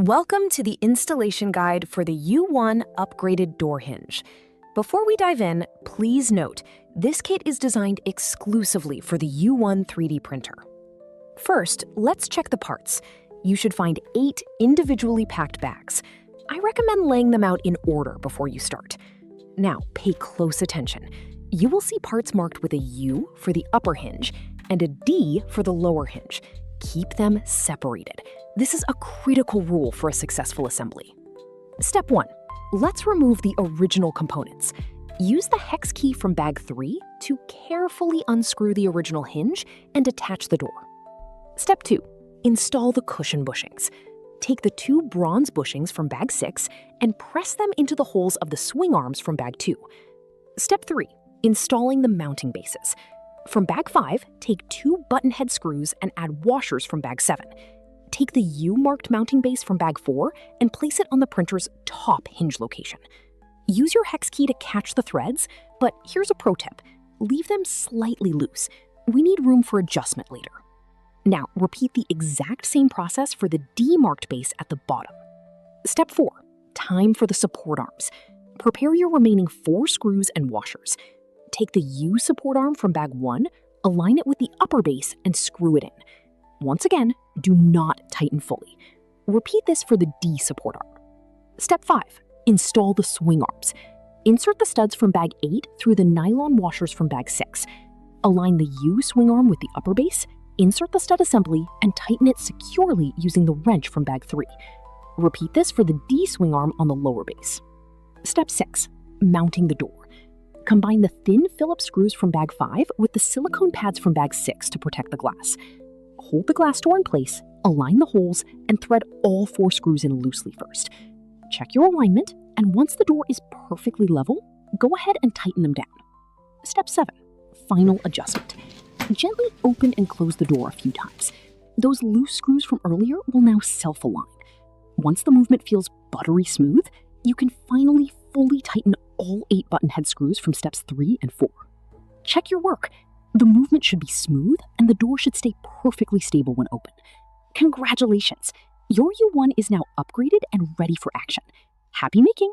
Welcome to the installation guide for the U1 Upgraded Door Hinge. Before we dive in, please note, this kit is designed exclusively for the U1 3D printer. First, let's check the parts. You should find 8 individually packed bags. I recommend laying them out in order before you start. Now, pay close attention. You will see parts marked with a U for the upper hinge and a D for the lower hinge. Keep them separated. This is a critical rule for a successful assembly. Step 1. Let's remove the original components. Use the hex key from bag 3 to carefully unscrew the original hinge and attach the door. Step 2. Install the cushion bushings. Take the 2 bronze bushings from bag 6 and press them into the holes of the swing arms from bag 2. Step 3. Installing the mounting bases. From bag 5, take 2 button head screws and add washers from bag 7. Take the U-marked mounting base from bag 4 and place it on the printer's top hinge location. Use your hex key to catch the threads, but here's a pro tip. Leave them slightly loose. We need room for adjustment later. Now, repeat the exact same process for the D-marked base at the bottom. Step 4. Time for the support arms. Prepare your remaining 4 screws and washers. Take the U support arm from bag 1, align it with the upper base, and screw it in. Once again, do not tighten fully. Repeat this for the D support arm. Step 5. Install the swing arms. Insert the studs from bag 8 through the nylon washers from bag 6. Align the U swing arm with the upper base, insert the stud assembly, and tighten it securely using the wrench from bag 3. Repeat this for the D swing arm on the lower base. Step 6. Mounting the door. Combine the thin Phillips screws from bag 5 with the silicone pads from bag 6 to protect the glass. Hold the glass door in place, align the holes, and thread all 4 screws in loosely first. Check your alignment, and once the door is perfectly level, go ahead and tighten them down. Step 7. Final adjustment. Gently open and close the door a few times. Those loose screws from earlier will now self-align. Once the movement feels buttery smooth, you can finally fully tighten all 8 button head screws from steps 3 and 4. Check your work. The movement should be smooth and the door should stay perfectly stable when open. Congratulations! Your U1 is now upgraded and ready for action. Happy making!